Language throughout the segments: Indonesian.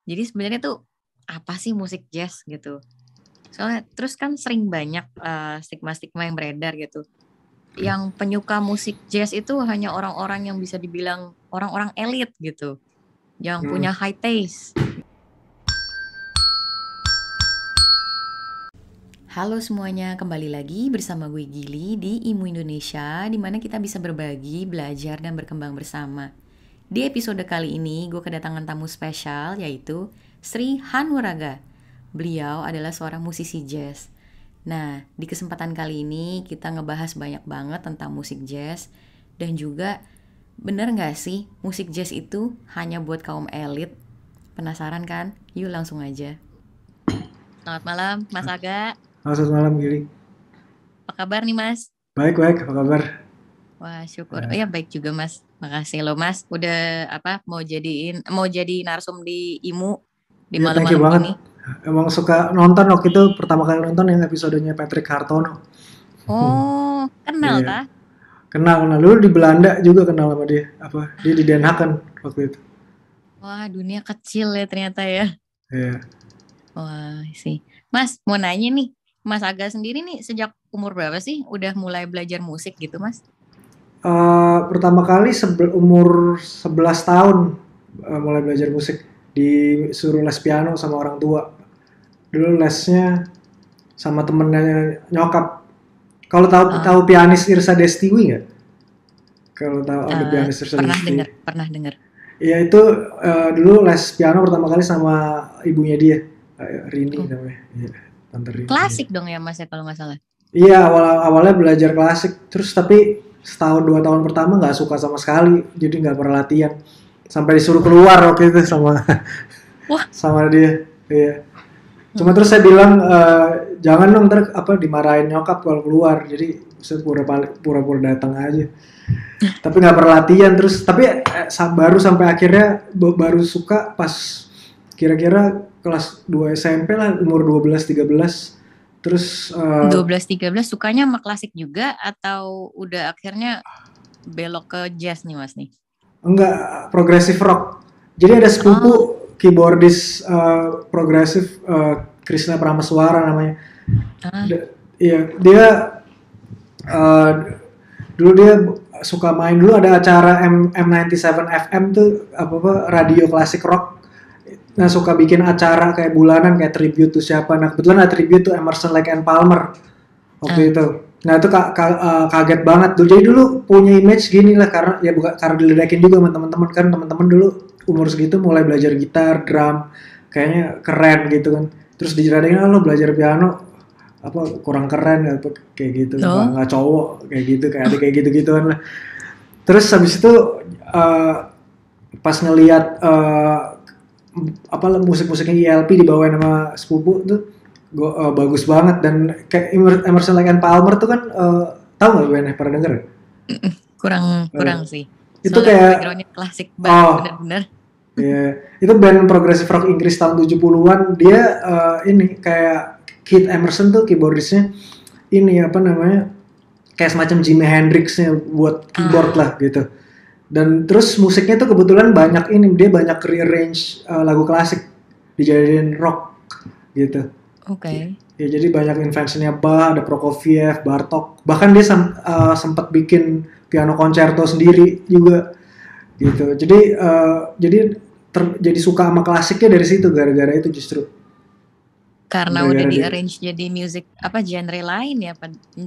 Jadi sebenarnya tuh apa sih musik jazz gitu? Soalnya terus kan sering banyak stigma-stigma yang beredar gitu. Yang penyuka musik jazz itu hanya orang-orang yang bisa dibilang orang-orang elit gitu, yang Hmm. punya high taste. Halo semuanya, kembali lagi bersama gue Gili di IMU Indonesia, di mana kita bisa berbagi, belajar, dan berkembang bersama. Di episode kali ini, gue kedatangan tamu spesial, yaitu Sri Hanuraga. Beliau adalah seorang musisi jazz. Nah, di kesempatan kali ini kita ngebahas banyak banget tentang musik jazz, dan juga bener gak sih musik jazz itu hanya buat kaum elit? Penasaran kan? Yuk langsung aja. Selamat malam, Mas Aga. Halo, selamat malam Gili. Apa kabar nih, Mas? Baik, apa kabar? Wah, syukur. Oh ya, baik juga, Mas. Makasih loh, Mas. Udah mau jadi narsum di IMU di Iya, thank you malam-malam banget. gini. Emang suka nonton waktu itu pertama kali nonton yang episodenya Patrick Hartono. Oh, kenal Iya, tah? kenal dulu di Belanda juga kenal sama dia. Apa? Dia di Den Haag kan waktu itu. Wah, dunia kecil ya ternyata ya. Iya. Wah, sih. Mas, mau nanya nih. Mas Aga sendiri nih sejak umur berapa sih udah mulai belajar musik gitu, Mas? Pertama kali umur 11 tahun mulai belajar musik, disuruh les piano sama orang tua. Dulu lesnya sama temennya nyokap. Kalau tahu Ah, tahu pianis Irsa Destiwi nggak? Kalau tahu ada eh, pianis Irsa Destiwi. pernah dengar. Iya itu dulu les piano pertama kali sama ibunya dia, Rini Oh, namanya. Iya, Tante Rini. Iya, klasik dong ya, Mas ya kalau nggak salah. iya awalnya belajar klasik, terus tapi setahun 2 tahun pertama nggak suka sama sekali, jadi nggak pernah latihan. Sampai disuruh keluar waktu itu sama Wah, sama dia. Iya. Cuma hmm. terus saya bilang jangan dong ntar apa dimarahin nyokap kalau keluar. Jadi saya pura-pura datang aja. Tapi nggak pernah latihan terus. Tapi baru sampai akhirnya baru suka pas kira-kira kelas 2 SMP lah, umur 12-13. Terus 12-13 sukanya sama klasik juga atau udah akhirnya belok ke jazz nih, Mas nih? enggak progressive rock. Jadi ada Oh, sepupu keyboardis progresif Krishna Pramaswara namanya. ah, Iya, dia uh, dulu dia suka main, dulu ada acara M97 FM tuh apa radio klasik rock. Nah, suka bikin acara kayak bulanan kayak tribute tuh siapa. Nah, kebetulan ada tribute tuh Emerson Lake and Palmer ah, waktu itu. Nah, itu kaget banget tuh. Jadi dulu punya image gini lah karena ya bukan karena diledekin juga sama teman-teman kan, teman-teman dulu umur segitu mulai belajar gitar, drum, kayaknya keren gitu kan. Terus dijadiin lo belajar piano apa kurang keren apa kayak gitu, loh, nggak cowok kayak gitu, kayak ada kayak gitu-gituan lah. Terus habis itu uh, pas ngelihat apa musik-musiknya ELP dibawain sama sepupu tuh bagus banget. Dan kayak Emerson Lake and Palmer tuh kan tahu nggak gue pernah denger? kurang Uh, kurang sih. itu Soalnya kayak backgroundnya klasik banget, oh bener-bener. ya yeah, itu band progressive rock Inggris tahun 70-an. Dia ini kayak Keith Emerson tuh keyboardisnya, ini apa namanya, kayak semacam Jimi Hendrixnya buat keyboard Ah, lah gitu. Dan terus musiknya tuh kebetulan banyak ini, dia banyak rearrange lagu klasik dijadiin rock gitu. oke. Ya jadi banyak inventionnya Bach, ada Prokofiev, Bartok. Bahkan dia sempat bikin piano concerto sendiri juga gitu. Jadi jadi suka sama klasiknya dari situ, gara-gara itu justru. Karena udah Gara-gara di dia. arrange jadi music apa genre lain ya,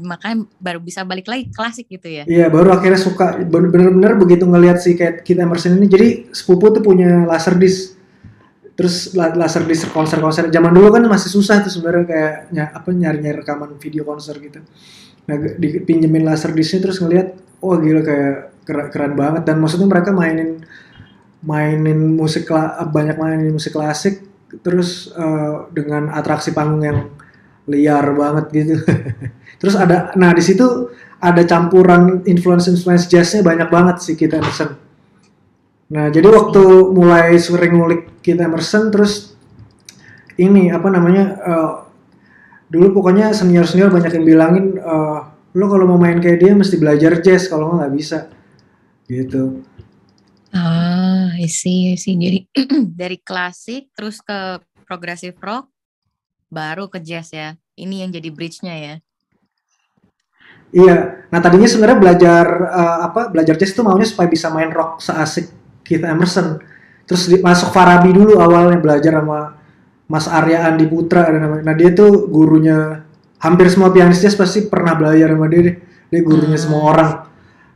makanya baru bisa balik lagi klasik gitu ya. Iya, baru akhirnya suka bener-bener begitu ngelihat si kayak Keith Emerson ini. Jadi sepupu tuh punya laserdisc. Terus laserdisc konser-konser zaman dulu kan masih susah tuh sebenarnya, kayak nyari-nyari rekaman video konser gitu. Nah, dipinjemin laserdiscnya terus ngelihat, wah gila kayak keren banget. Dan maksudnya mereka mainin mainin banyak mainin musik klasik terus dengan atraksi panggung yang liar banget gitu. Terus nah di situ ada campuran influence jazznya banyak banget sih Keith Emerson. Nah jadi waktu Sih. mulai sering ngulik Keith Emerson, terus ini apa namanya, dulu pokoknya senior banyak yang bilangin lo kalau mau main kayak dia mesti belajar jazz, kalau nggak bisa gitu. I see. Jadi dari klasik terus ke progressive rock, baru ke jazz ya. Ini yang jadi bridge-nya ya. Iya. Nah tadinya sebenarnya belajar jazz itu maunya supaya bisa main rock seasik Keith Emerson. Terus masuk Farabi dulu awalnya belajar sama Mas Arya Andi Putra ada namanya. Nah dia tuh gurunya hampir semua pianis jazz pasti pernah belajar sama dia deh. Dia gurunya semua Hmm. orang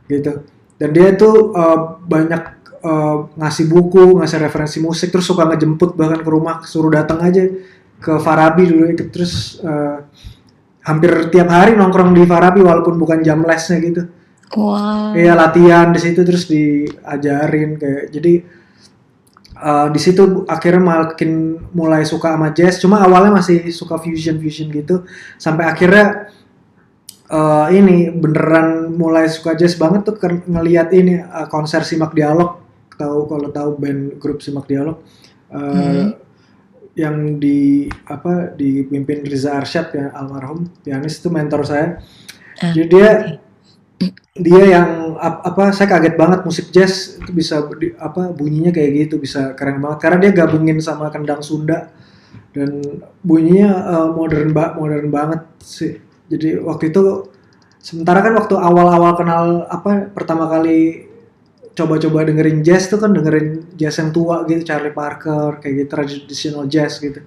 gitu. Dan dia tuh banyak ngasih buku, ngasih referensi musik, terus suka ngejemput bahkan ke rumah, suruh datang aja ke Farabi dulu itu. Terus hampir tiap hari nongkrong di Farabi walaupun bukan jam lesnya gitu. Iya Wah. latihan di situ terus diajarin kayak jadi di situ akhirnya makin mulai suka sama jazz. Cuma awalnya masih suka fusion fusion gitu sampai akhirnya ini beneran mulai suka jazz banget tuh ngelihat ini konser Simak Dialog. Kalau tahu band grup Simak Dialog Hmm. uh, yang dipimpin Riza Arsyad ya almarhum pianis itu mentor saya. Ah, Jadi dia oke. dia yang saya kaget banget musik jazz itu bisa bunyinya kayak gitu bisa keren banget karena dia gabungin sama kendang Sunda dan bunyinya modern banget sih. Jadi waktu itu sementara kan waktu awal-awal kenal pertama kali coba-coba dengerin jazz tuh kan dengerin jazz yang tua gitu Charlie Parker kayak gitu traditional jazz gitu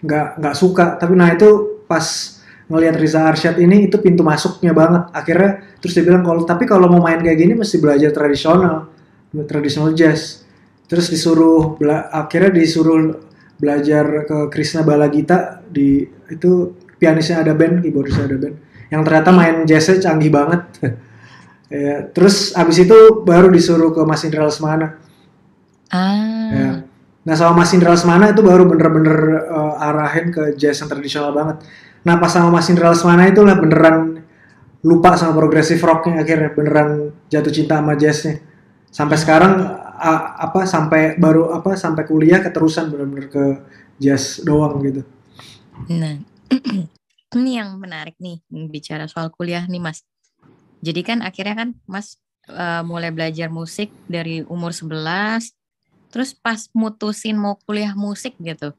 nggak suka tapi nah itu pas ngelihat Riza Arsyad ini itu pintu masuknya banget akhirnya terus dia bilang kalau mau main kayak gini mesti belajar traditional jazz terus akhirnya disuruh belajar ke Krishna Balagita itu pianisnya ada band keyboardisnya ada band yang ternyata Oke. main jazznya canggih banget. Ya, terus abis itu baru disuruh ke Mas Indra Lesmana. Ya. Ah, Nah sama Mas Indra Lesmana itu baru bener-bener arahin ke jazz yang tradisional banget. Nah pas sama Mas Indra Lesmana itulah beneran lupa sama progressive rocknya akhirnya beneran jatuh cinta sama jazznya. Sampai sekarang ah. sampai kuliah keterusan bener-bener ke jazz doang gitu. Nah, ini yang menarik nih bicara soal kuliah nih Mas. Jadi kan akhirnya kan Mas mulai belajar musik dari umur 11, terus pas mutusin mau kuliah musik gitu,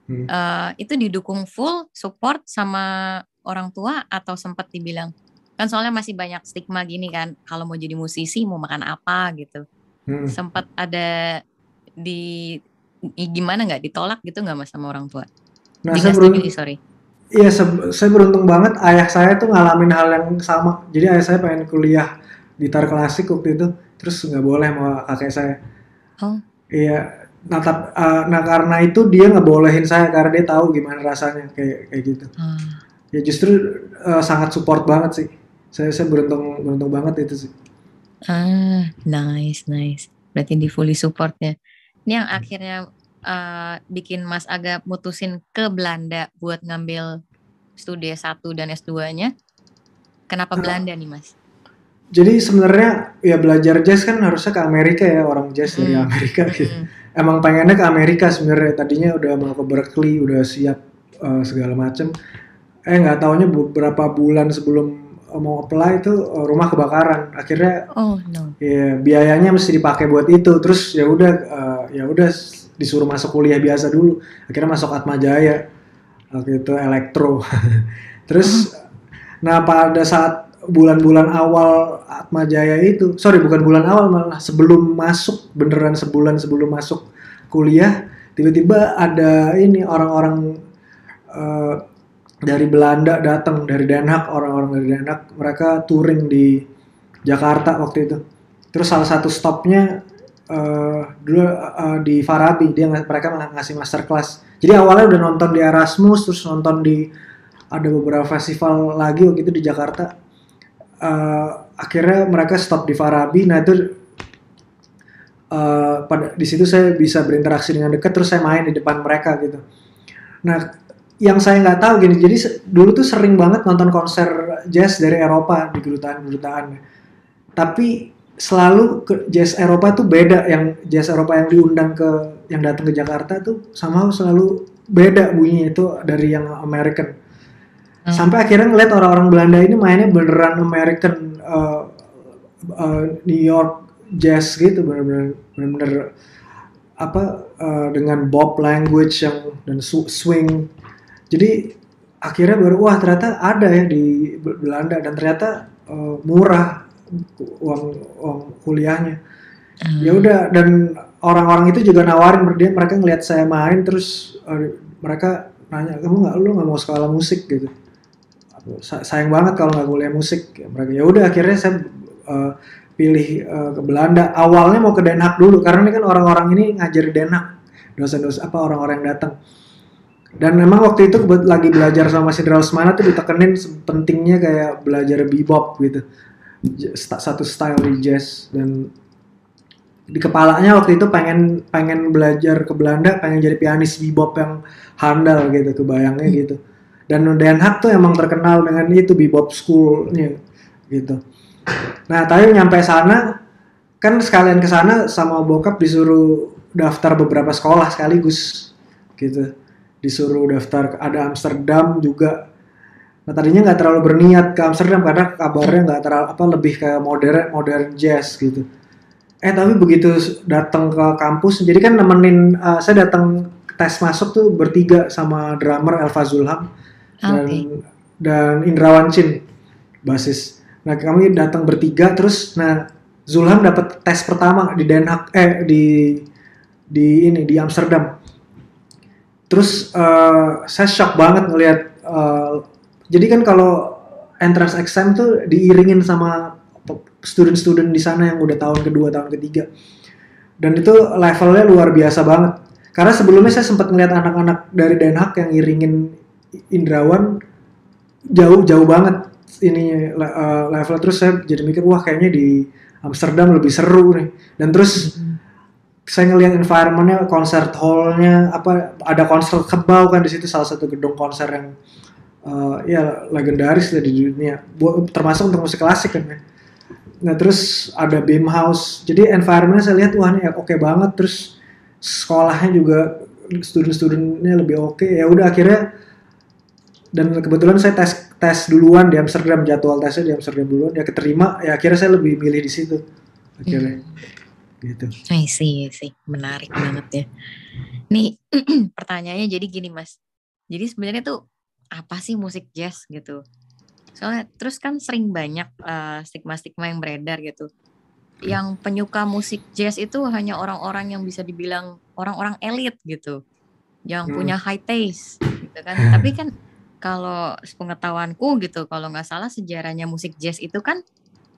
Hmm. itu didukung full support sama orang tua atau sempat dibilang, kan soalnya masih banyak stigma gini kan, kalau mau jadi musisi mau makan apa gitu. Hmm. Sempat ada di gimana nggak ditolak gitu nggak Mas sama orang tua? Nah Di saya nggak setuju beruntung, sorry. iya saya beruntung banget ayah saya tuh ngalamin hal yang sama. Jadi ayah saya pengen kuliah gitar klasik waktu itu, terus nggak boleh sama kakek saya. Oh, Iya, nah karena itu dia ngebolehin saya karena dia tahu gimana rasanya kayak kayak gitu. ah. Ya justru sangat support banget sih. Saya beruntung beruntung banget itu sih. Nice, nice. Berarti di fully support ya. Ini yang akhirnya bikin Mas agak mutusin ke Belanda buat ngambil studi S1 dan S2-nya. Kenapa Nah, Belanda nih, Mas? jadi sebenarnya ya belajar jazz kan harusnya ke Amerika ya orang jazz dari Mm-mm. Amerika gitu. Mm-mm. Emang pengennya ke Amerika sebenarnya tadinya udah mau ke Berkeley udah siap segala macem. Nggak taunya beberapa bulan sebelum mau apply itu rumah kebakaran. Akhirnya Oh, no. ya biayanya mesti dipakai buat itu. Terus ya udah disuruh masuk kuliah biasa dulu. Akhirnya masuk Atma Jaya. Waktu itu elektro. Oh, Terus nah pada saat bulan-bulan awal Atma Jaya itu, sorry bukan bulan awal malah sebelum masuk beneran sebulan sebelum masuk kuliah, tiba-tiba ada ini orang-orang eh, dari Belanda datang dari Den Haag orang-orang dari Den Haag mereka touring di Jakarta waktu itu. Terus salah satu stopnya dulu di Farabi mereka ngasih masterclass. Jadi awalnya udah nonton di Erasmus terus nonton di ada beberapa festival lagi waktu itu di Jakarta. Akhirnya mereka stop di Farabi. Nah itu di situ saya bisa berinteraksi dengan dekat terus saya main di depan mereka gitu. Nah, yang saya nggak tahu gini, jadi dulu tuh sering banget nonton konser jazz dari Eropa di kedutaan-kedutaan. Tapi selalu jazz Eropa tuh beda, yang jazz Eropa yang diundang yang datang ke Jakarta tuh sama selalu beda bunyinya itu dari yang American. Sampai oh. akhirnya ngeliat orang-orang Belanda ini mainnya beneran American, New York jazz gitu, benar-benar apa dengan bop language yang dan swing. Jadi akhirnya baru wah ternyata ada ya di Belanda dan ternyata murah uang uang kuliahnya. Ya udah, dan orang-orang itu juga nawarin, mereka ngelihat saya main terus mereka nanya, lu nggak mau sekolah musik gitu. Sayang banget kalau nggak kuliah musik ya, mereka. Ya udah akhirnya saya pilih ke Belanda. Awalnya mau ke Den Haag dulu karena ini kan orang-orang ini ngajar di Den Haag, dosen-dosen apa orang-orang yang datang. Dan memang waktu itu lagi belajar sama si Strauss-Mahn tuh ditekenin pentingnya kayak belajar bebop gitu, satu style di jazz. Dan di kepalanya waktu itu pengen belajar ke Belanda, pengen jadi pianis bebop yang handal gitu, kebayangnya gitu. Dan Den Haag tuh emang terkenal dengan itu bebop school-nya gitu. Nah, tapi nyampe sana kan sekalian ke sana sama bokap disuruh daftar beberapa sekolah sekaligus gitu. Disuruh daftar, ada Amsterdam juga. Nah, tadinya nggak terlalu berniat ke Amsterdam karena kabarnya nggak terlalu lebih ke modern jazz gitu. Tapi begitu datang ke kampus, jadi kan nemenin saya datang tes masuk tuh bertiga sama drummer Elva Zulham dan Indrawan Chin basis. Nah, kami datang bertiga terus. Nah, Zulham dapat tes pertama di Den Haag di Amsterdam. Terus saya shock banget ngelihat jadi kan kalau entrance exam tuh diiringin sama student-student di sana yang udah tahun kedua, tahun ketiga. Dan itu levelnya luar biasa banget. Karena sebelumnya saya sempat ngeliat anak-anak dari Den Haag yang iringin Indrawan jauh banget ini level. Terus saya jadi mikir, wah kayaknya di Amsterdam lebih seru nih. Dan terus saya ngeliat environmentnya, concert hall-nya, ada konser kebau kan di situ, salah satu gedung konser yang ya legendaris lah di dunia, termasuk untuk musik klasik kan ya. Nah, terus ada Beam House. Jadi environment-nya saya lihat wah ini oke banget. Terus sekolahnya juga student-studentnya lebih oke. Ya udah akhirnya, dan kebetulan saya tes duluan di Amsterdam, jadwal tesnya di Amsterdam duluan, ya keterima. Ya akhirnya saya lebih milih di situ akhirnya. Gitu. I see. Menarik banget ya. Nih pertanyaannya jadi gini Mas. Jadi sebenarnya tuh apa sih musik jazz gitu? Soalnya terus kan sering banyak stigma-stigma yang beredar gitu. Yang penyuka musik jazz itu hanya orang-orang yang bisa dibilang orang-orang elit gitu. Yang punya high taste gitu kan. Tapi kan kalau sepengetahuanku gitu, kalau nggak salah sejarahnya musik jazz itu kan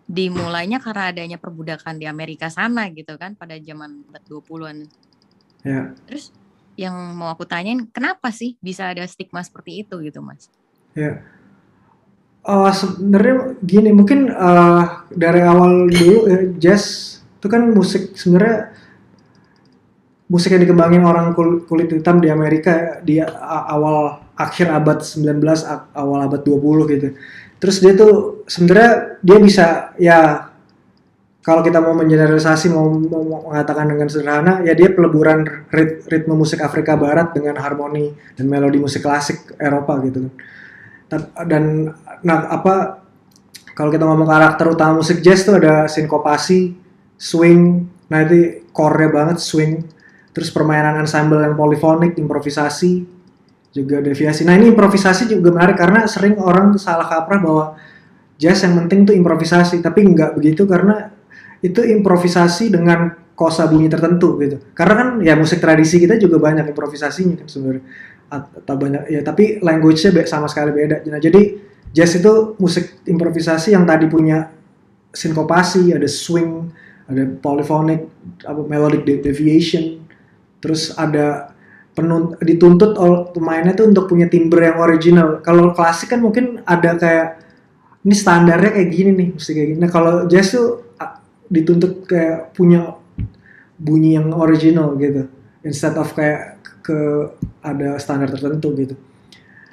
dimulainya karena adanya perbudakan di Amerika sana gitu kan pada zaman 20-an. Ya. Terus yang mau aku tanyain, kenapa sih bisa ada stigma seperti itu gitu Mas? Ya. Sebenarnya gini, mungkin dari awal dulu jazz itu kan musik, sebenarnya musik yang dikembangin orang kulit hitam di Amerika di akhir abad 19, awal abad 20 gitu. Terus dia tuh sebenarnya dia bisa, ya kalau kita mau mengeneralisasi, mau mengatakan dengan sederhana, ya dia peleburan ritme musik Afrika Barat dengan harmoni dan melodi musik klasik Eropa gitu kan. Dan kalau kita ngomong karakter utama musik jazz tuh ada sinkopasi, swing, nah itu core-nya banget swing, terus permainan ensemble yang polifonik, improvisasi, juga deviasi. Nah ini improvisasi juga menarik karena sering orang salah kaprah bahwa jazz yang penting tuh improvisasi, tapi nggak begitu karena itu improvisasi dengan kosa bunyi tertentu gitu. Karena kan ya musik tradisi kita juga banyak improvisasinya kan sebenarnya. Atau banyak ya, tapi language-nya sama sekali beda. Nah, jadi jazz itu musik improvisasi yang tadi punya sinkopasi, ada swing, ada polyphonic, melodic deviation, terus ada dituntut pemainnya tuh untuk punya timbre yang original. Kalau klasik kan mungkin ada kayak ini standarnya kayak gini nih, mesti kayak gini. Nah, kalau jazz tuh dituntut kayak punya bunyi yang original gitu, instead of kayak ada standar tertentu gitu.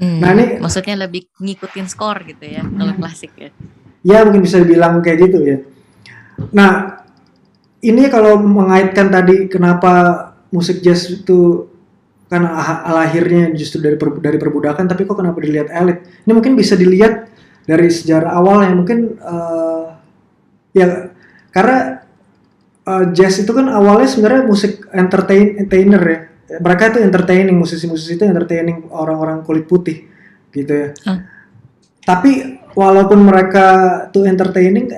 Nah, ini maksudnya lebih ngikutin skor gitu ya kalau klasik ya. Ya mungkin bisa dibilang kayak gitu ya. Nah, ini kalau mengaitkan tadi kenapa musik jazz itu kan lahirnya justru dari perbudakan, tapi kok kenapa dilihat elit? Ini mungkin bisa dilihat dari sejarah awal yang mungkin ya karena jazz itu kan awalnya sebenarnya musik entertainer ya. Mereka itu entertaining, musisi-musisi itu entertaining orang-orang kulit putih gitu ya. Tapi walaupun mereka tuh entertaining,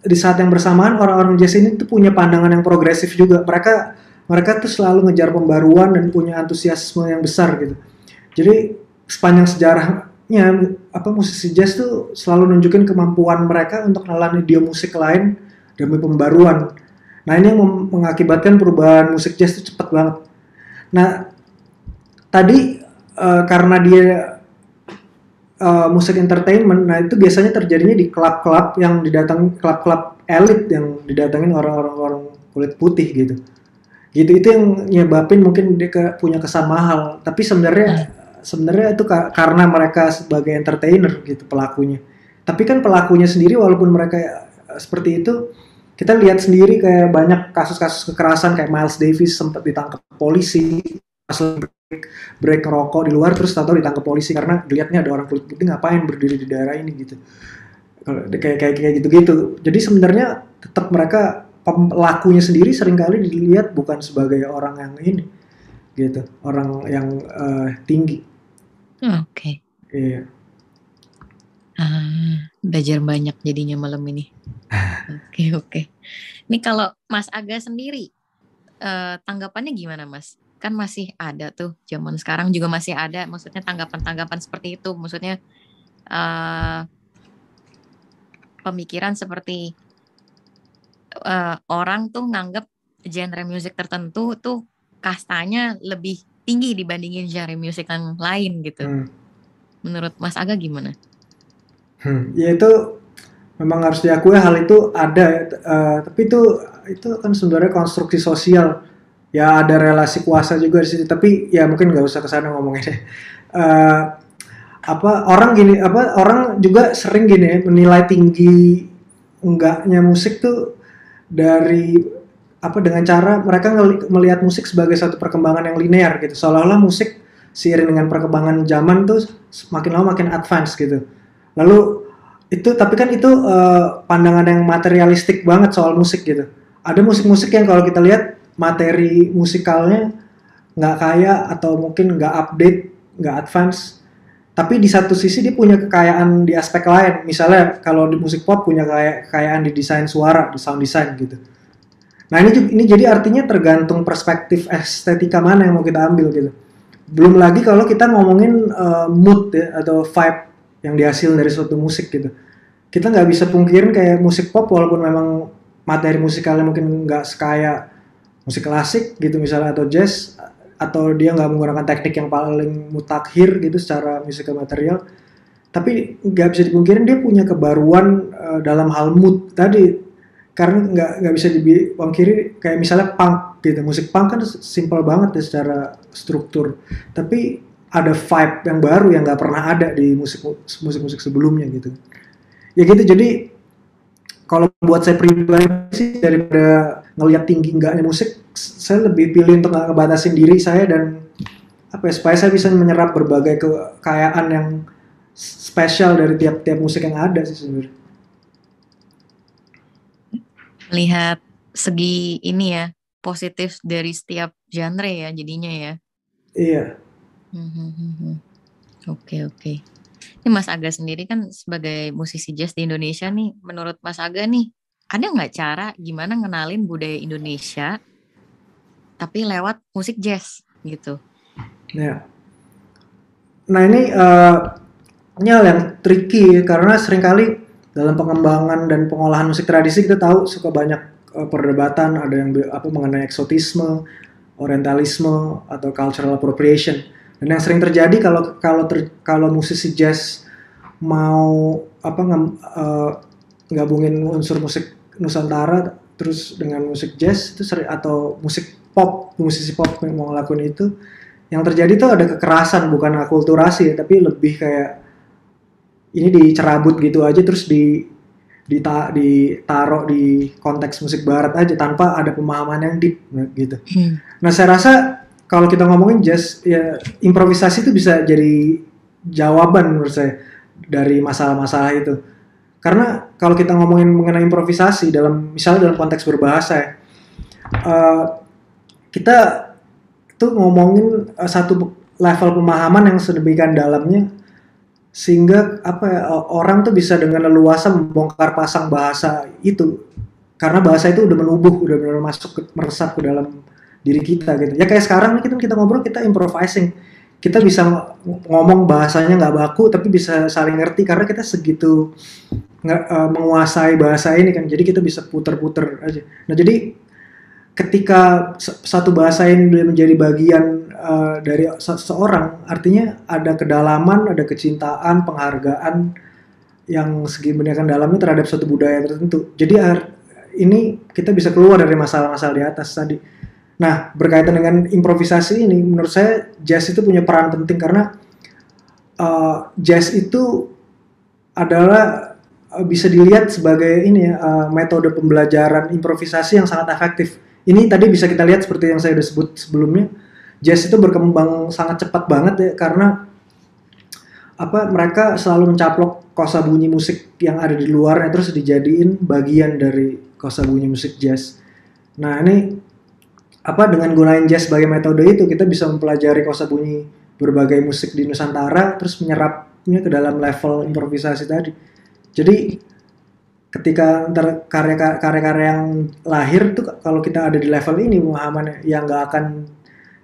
di saat yang bersamaan orang-orang jazz ini tuh punya pandangan yang progresif juga. Mereka tuh selalu ngejar pembaruan dan punya antusiasme yang besar gitu. Jadi sepanjang sejarahnya musisi jazz tuh selalu nunjukin kemampuan mereka untuk menelan idiom musik lain demi pembaruan. Nah ini yang mengakibatkan perubahan musik jazz itu cepat banget. Nah tadi karena dia musik entertainment, nah itu biasanya terjadinya di klub-klub yang didatangi, klub-klub elit yang didatengin orang-orang kulit putih gitu. Gitu itu yang nyebabin mungkin dia punya kesan mahal. Tapi sebenarnya itu karena mereka sebagai entertainer gitu pelakunya. Tapi kan pelakunya sendiri walaupun mereka seperti itu, kita lihat sendiri kayak banyak kasus-kasus kekerasan kayak Miles Davis sempat ditangkap polisi pas break rokok di luar, terus tahu ditangkap polisi karena dilihatnya ada orang kulit putih ngapain berdiri di daerah ini gitu. Kayak gitu-gitu. Jadi sebenarnya tetap mereka pelakunya sendiri seringkali dilihat bukan sebagai orang yang ini gitu, orang yang tinggi. Oke. Iya. Belajar banyak jadinya malam ini. Oke. Ini kalau Mas Aga sendiri tanggapannya gimana Mas? Kan masih ada tuh, zaman sekarang juga masih ada, maksudnya tanggapan-tanggapan seperti itu, maksudnya pemikiran seperti orang tuh nganggap genre musik tertentu tuh kastanya lebih tinggi dibandingin genre musik yang lain gitu. Menurut Mas Aga gimana? Ya itu memang harus diakui hal itu ada, tapi itu kan sebenarnya konstruksi sosial. Ya ada relasi kuasa juga di situ, tapi ya mungkin nggak usah kesana ngomongnya deh. Orang juga sering gini ya, menilai tinggi enggaknya musik tuh dari dengan cara mereka melihat musik sebagai satu perkembangan yang linear gitu, seolah-olah musik seiring dengan perkembangan zaman tuh makin lama makin advance gitu. Lalu tapi kan itu pandangan yang materialistik banget soal musik gitu. Ada musik-musik yang kalau kita lihat materi musikalnya nggak kaya atau mungkin nggak update, nggak advance. Tapi di satu sisi dia punya kekayaan di aspek lain. Misalnya kalau di musik pop punya kekayaan di desain suara, di sound design gitu. Nah ini jadi artinya tergantung perspektif estetika mana yang mau kita ambil gitu. Belum lagi kalau kita ngomongin mood ya, atau vibe yang dihasil dari suatu musik gitu. Kita nggak bisa pungkirin kayak musik pop walaupun memang materi musikalnya mungkin nggak sekaya musik klasik gitu misalnya atau jazz, atau dia nggak menggunakan teknik yang paling mutakhir gitu secara musikal material, tapi nggak bisa dipungkirin dia punya kebaruan dalam hal mood tadi, karena nggak bisa dipungkiri kayak misalnya punk gitu, musik punk kan simple banget ya secara struktur, tapi ada vibe yang baru yang nggak pernah ada di musik sebelumnya gitu ya gitu. Jadi kalau buat saya pribadi sih, daripada ngelihat tinggi enggaknya musik, saya lebih pilih untuk nggak ngebatasin diri saya dan supaya saya bisa menyerap berbagai kekayaan yang spesial dari tiap musik yang ada sih sebenarnya. Melihat segi ini ya, positif dari setiap genre ya jadinya ya. Iya. Oke. Ini Mas Aga sendiri kan sebagai musisi jazz di Indonesia nih, menurut Mas Aga nih, ada nggak cara gimana ngenalin budaya Indonesia tapi lewat musik jazz gitu? Ya. Nah ini hal yang tricky karena seringkali dalam pengembangan dan pengolahan musik tradisi kita tahu suka banyak perdebatan, ada yang mengenai eksotisme, orientalisme atau cultural appropriation. Dan yang sering terjadi kalau musisi jazz mau gabungin unsur musik Nusantara terus dengan musik jazz itu atau musik pop, musisi pop yang mau ngelakuin itu, yang terjadi tuh ada kekerasan, bukan akulturasi ya, tapi lebih kayak ini dicerabut gitu aja terus ditaruh di konteks musik barat aja tanpa ada pemahaman yang deep gitu. Nah saya rasa kalau kita ngomongin jazz ya, improvisasi itu bisa jadi jawaban menurut saya dari masalah-masalah itu. Karena kalau kita ngomongin mengenai improvisasi misalnya dalam konteks berbahasa ya, uh, kita tuh ngomongin satu level pemahaman yang sedemikian dalamnya sehingga apa ya, orang tuh bisa dengan leluasa membongkar pasang bahasa itu karena bahasa itu udah menubuh, udah benar masuk meresap ke dalam diri kita gitu. Ya kayak sekarang nih kita ngobrol, kita improvising, kita bisa ngomong bahasanya nggak baku tapi bisa saling ngerti karena kita segitu menguasai bahasa ini kan. Jadi kita bisa puter-puter aja. Nah jadi ketika satu bahasa ini menjadi bagian dari seseorang, artinya ada kedalaman, ada kecintaan, penghargaan yang sedemikian dalamnya terhadap suatu budaya tertentu. Jadi ini kita bisa keluar dari masalah-masalah di atas tadi. Nah, berkaitan dengan improvisasi ini, menurut saya jazz itu punya peran penting karena jazz itu adalah bisa dilihat sebagai ini ya, metode pembelajaran improvisasi yang sangat efektif. Ini tadi bisa kita lihat seperti yang saya sudah sebut sebelumnya, jazz itu berkembang sangat cepat banget ya karena mereka selalu mencaplok kosa bunyi musik yang ada di luarnya terus dijadiin bagian dari kosa bunyi musik jazz. Nah ini dengan gunain jazz sebagai metode itu kita bisa mempelajari kosa bunyi berbagai musik di Nusantara terus menyerapnya ke dalam level improvisasi tadi. Jadi ketika karya-karya yang lahir tuh kalau kita ada di level ini pemahamannya yang nggak akan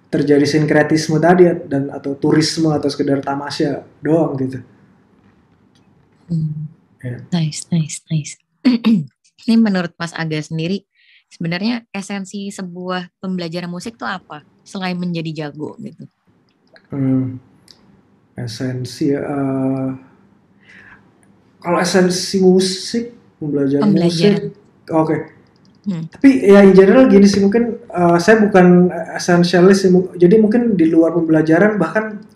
terjadi sinkretisme tadi dan atau turisme atau sekedar tamasya doang gitu. Yeah. Nice. Ini menurut Mas Aga sendiri sebenarnya esensi sebuah pembelajaran musik tuh apa selain menjadi jago gitu? Esensi kalau esensi musik pembelajaran. Musik, oke. Tapi ya in general gini sih mungkin saya bukan essentialist sih, jadi mungkin di luar pembelajaran bahkan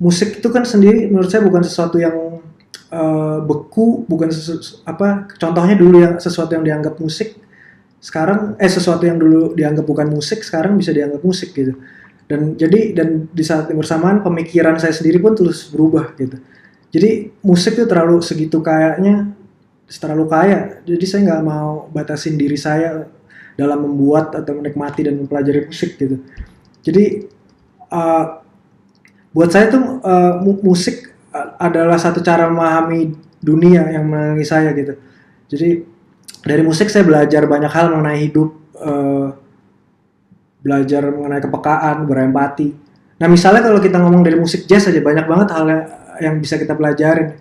musik itu kan sendiri menurut saya bukan sesuatu yang beku, bukan contohnya dulu yang sesuatu yang dianggap musik sekarang sesuatu yang dulu dianggap bukan musik sekarang bisa dianggap musik gitu. Dan di saat yang bersamaan pemikiran saya sendiri pun terus berubah gitu. Jadi musik itu terlalu kaya, jadi saya nggak mau batasin diri saya dalam membuat atau menikmati dan mempelajari musik gitu. Jadi buat saya tuh musik adalah satu cara memahami dunia yang melalui saya gitu. Jadi dari musik saya belajar banyak hal mengenai hidup, belajar mengenai kepekaan, berempati. Nah misalnya kalau kita ngomong dari musik jazz aja banyak banget hal yang bisa kita pelajarin.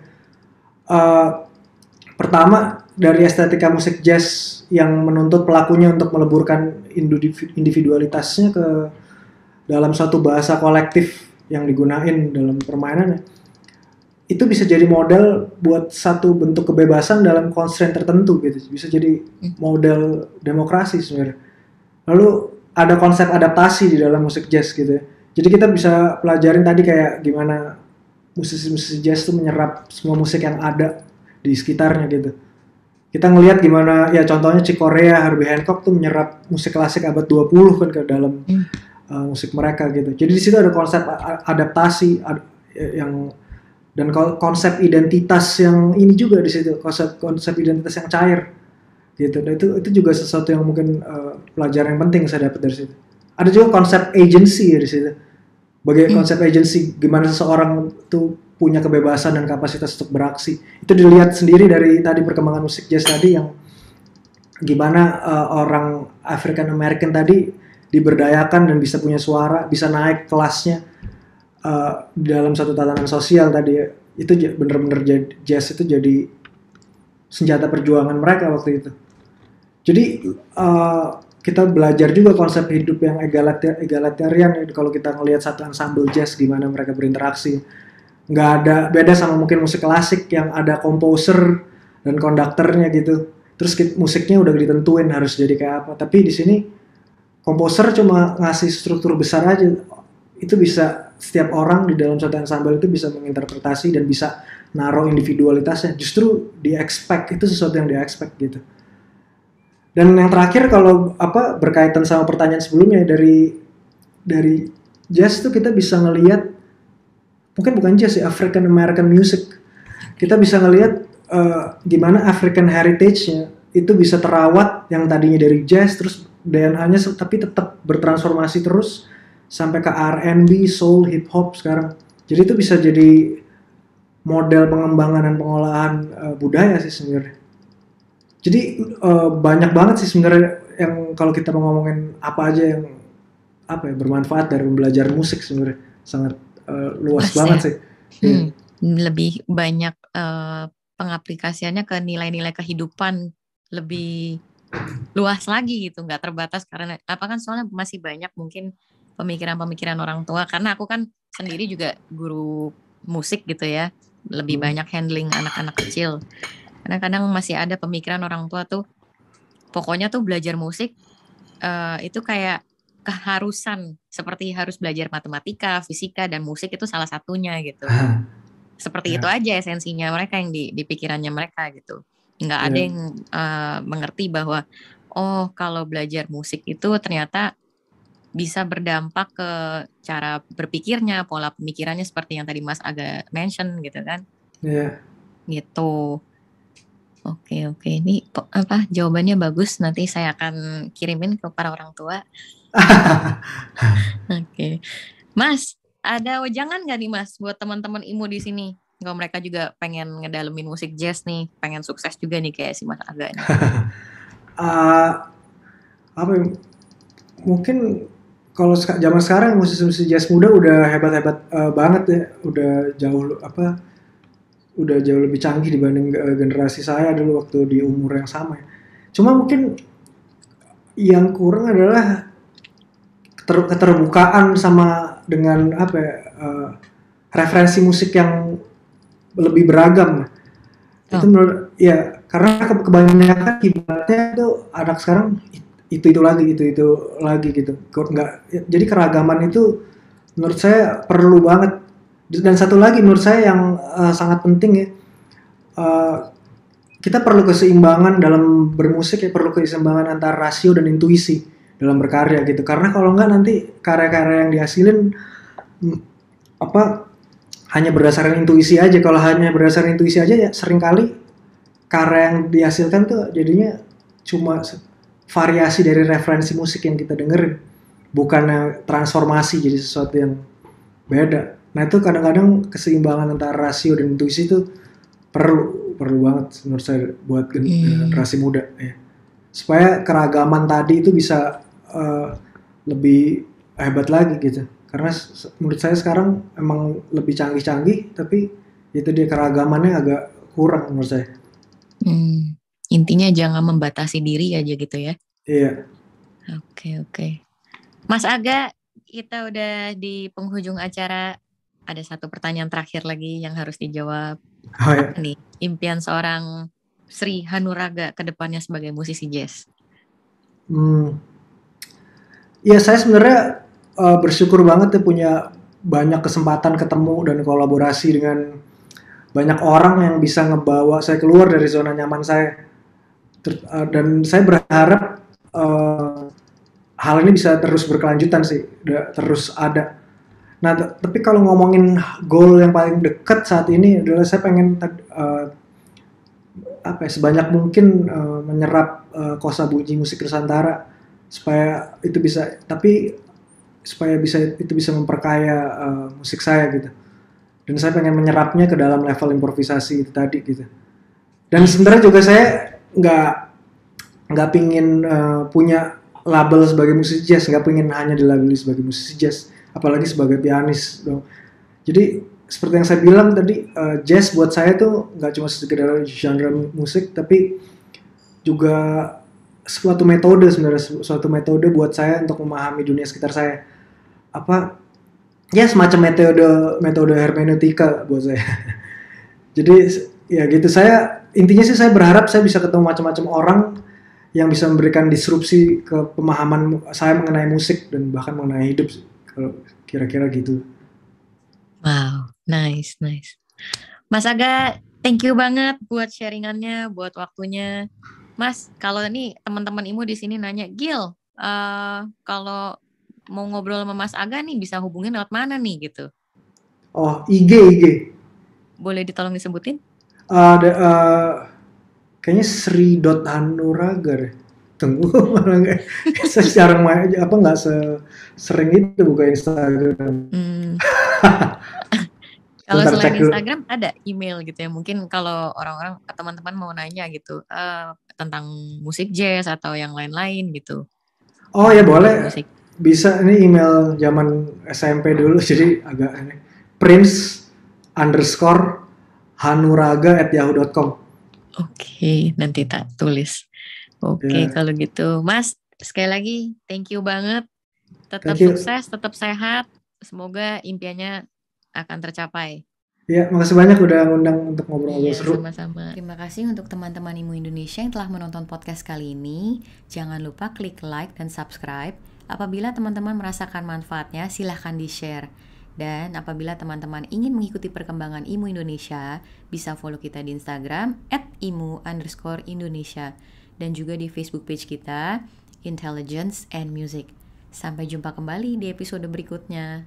Pertama dari estetika musik jazz yang menuntut pelakunya untuk meleburkan individualitasnya ke dalam suatu bahasa kolektif yang digunain dalam permainannya, itu bisa jadi model buat satu bentuk kebebasan dalam constraint tertentu gitu, bisa jadi model demokrasi sebenarnya. Lalu ada konsep adaptasi di dalam musik jazz gitu ya. Jadi kita bisa pelajarin tadi kayak gimana musisi-musisi jazz itu menyerap semua musik yang ada di sekitarnya gitu. Kita ngelihat gimana ya contohnya Chick Corea, Herbie Hancock tuh menyerap musik klasik abad 20 kan ke dalam musik mereka gitu. Jadi di situ ada konsep adaptasi dan konsep identitas yang ini juga di situ, konsep identitas yang cair gitu. Dan itu juga sesuatu yang mungkin pelajaran yang penting saya dapat dari situ. Ada juga konsep agency ya di situ. Konsep agency, gimana seseorang tuh punya kebebasan dan kapasitas untuk beraksi. Itu dilihat sendiri dari tadi perkembangan musik jazz tadi yang gimana orang African American tadi diberdayakan dan bisa punya suara, bisa naik kelasnya di dalam satu tatanan sosial tadi ya. Itu bener-bener jazz itu jadi senjata perjuangan mereka waktu itu. Jadi kita belajar juga konsep hidup yang egalitarian kalau kita ngelihat satu ensemble jazz gimana mereka berinteraksi. Nggak ada beda sama mungkin musik klasik yang ada komposer dan konduktornya gitu. Terus musiknya udah ditentuin harus jadi kayak apa. Tapi di sini komposer cuma ngasih struktur besar aja. Itu bisa setiap orang di dalam satu ensemble itu bisa menginterpretasi dan bisa naruh individualitasnya. Justru di-expect, itu sesuatu yang di-expect gitu. Dan yang terakhir kalau berkaitan sama pertanyaan sebelumnya dari jazz tuh kita bisa ngelihat mungkin bukan jazz ya, African American music. Kita bisa ngelihat gimana African heritage-nya itu bisa terawat yang tadinya dari jazz terus DNA-nya tapi tetap bertransformasi terus sampai ke R&B, soul, hip hop sekarang. Jadi itu bisa jadi model pengembangan dan pengolahan budaya sih sebenarnya. Jadi banyak banget sih sebenarnya yang kalau kita mau ngomongin apa aja yang apa ya bermanfaat dari belajar musik sebenarnya sangat luas banget ya. sih. Iya. Lebih banyak pengaplikasiannya ke nilai-nilai kehidupan lebih luas lagi gitu, nggak terbatas karena apa kan soalnya masih banyak mungkin pemikiran-pemikiran orang tua karena aku kan sendiri juga guru musik gitu ya, lebih banyak handling anak-anak kecil. Karena kadang masih ada pemikiran orang tua tuh pokoknya tuh belajar musik itu kayak keharusan seperti harus belajar matematika, fisika dan musik itu salah satunya gitu. Seperti itu Ya, aja esensinya mereka yang di pikirannya mereka gitu. Nggak ada ya. yang mengerti bahwa oh kalau belajar musik itu ternyata bisa berdampak ke cara berpikirnya, pola pemikirannya seperti yang tadi Mas Aga mention gitu kan. Iya. Gitu. Oke, oke. Ini apa jawabannya bagus. Nanti saya akan kirimin ke para orang tua. Oke. Mas, ada wejangan nggak nih Mas buat teman-teman IMU di sini? Kalau mereka juga pengen ngedalemin musik jazz nih, pengen sukses juga nih kayak si Mas Aga nih. Uh, apa ya, mungkin kalau zaman sekarang musisi-musisi jazz muda udah hebat-hebat banget ya, udah jauh apa, udah jauh lebih canggih dibanding generasi saya dulu waktu di umur yang sama. Cuma mungkin yang kurang adalah keterbukaan sama dengan apa ya, referensi musik yang lebih beragam. Itu menurut ya karena kebanyakan ibaratnya itu anak sekarang itu lagi gitu. Nggak, jadi keragaman itu menurut saya perlu banget. Dan satu lagi menurut saya yang sangat penting ya, kita perlu keseimbangan dalam bermusik ya, perlu keseimbangan antara rasio dan intuisi dalam berkarya gitu. Karena kalau nggak nanti karya-karya yang dihasilin apa hanya berdasarkan intuisi aja. Kalau hanya berdasarkan intuisi aja ya seringkali karya yang dihasilkan tuh jadinya cuma variasi dari referensi musik yang kita dengerin, bukannya transformasi jadi sesuatu yang beda. Nah itu kadang-kadang keseimbangan antara rasio dan intuisi itu perlu banget menurut saya buat generasi muda ya. Supaya keragaman tadi itu bisa lebih hebat lagi gitu. Karena menurut saya sekarang emang lebih canggih-canggih, tapi itu dia keragamannya agak kurang menurut saya. Intinya jangan membatasi diri aja gitu ya. Iya. Oke. Mas Aga, kita udah di penghujung acara. Ada satu pertanyaan terakhir lagi yang harus dijawab. Oh, ya. Apa nih impian seorang Sri Hanuraga ke depannya sebagai musisi jazz? Ya saya sebenarnya bersyukur banget ya punya banyak kesempatan ketemu dan kolaborasi dengan banyak orang yang bisa ngebawa saya keluar dari zona nyaman saya. Dan saya berharap hal ini bisa terus berkelanjutan sih, terus ada. Nah, tapi kalau ngomongin goal yang paling dekat saat ini adalah saya pengen apa ya, sebanyak mungkin menyerap kosa bunyi musik Nusantara supaya itu bisa, tapi supaya itu bisa memperkaya musik saya gitu. Dan saya pengen menyerapnya ke dalam level improvisasi itu tadi gitu. Dan sebenarnya juga saya nggak pingin punya label sebagai musisi jazz, nggak pingin hanya dilabeli sebagai musisi jazz, apalagi sebagai pianis dong. Jadi seperti yang saya bilang tadi, jazz buat saya tuh nggak cuma sekedar genre musik, tapi juga suatu metode sebenarnya, suatu metode buat saya untuk memahami dunia sekitar saya. Apa ya semacam metode hermeneutika buat saya. Jadi ya gitu, saya intinya sih saya berharap saya bisa ketemu macam-macam orang yang bisa memberikan disrupsi ke pemahaman saya mengenai musik dan bahkan mengenai hidup, kalau kira-kira gitu. Wow, nice. Mas Aga, thank you banget buat sharingannya, buat waktunya. Mas, kalau ini teman-teman IMU di sini nanya, Gil, kalau mau ngobrol sama Mas Aga nih bisa hubungin lewat mana nih gitu? Oh, IG. Boleh ditolong disebutin? Ada kayaknya Sri.Hanuraga deh. tunggu malah nggak sejarang apa nggak sering itu buka Instagram. Kalau Bentar selain cek dulu. Instagram ada email gitu ya. Mungkin kalau orang-orang teman-teman mau nanya gitu tentang musik jazz atau yang lain-lain gitu. Oh ya Tentang dunia boleh, musik. bisa ini email zaman SMP dulu jadi agak ini. Prince_hanuraga@yahoo.com. Oke, nanti tak tulis. Oke, Ya, kalau gitu Mas, sekali lagi thank you banget. Tetap thank you. sukses, tetap sehat. Semoga impiannya akan tercapai. Ya, makasih banyak udah ngundang untuk ngobrol-ngobrol Iya, seru. sama-sama. Terima kasih untuk teman-teman IMU Indonesia yang telah menonton podcast kali ini. Jangan lupa klik like dan subscribe. Apabila teman-teman merasakan manfaatnya, silahkan di-share. Dan apabila teman-teman ingin mengikuti perkembangan IMU Indonesia, bisa follow kita di Instagram @imu_Indonesia dan juga di Facebook page kita, Intelligence and Music. Sampai jumpa kembali di episode berikutnya.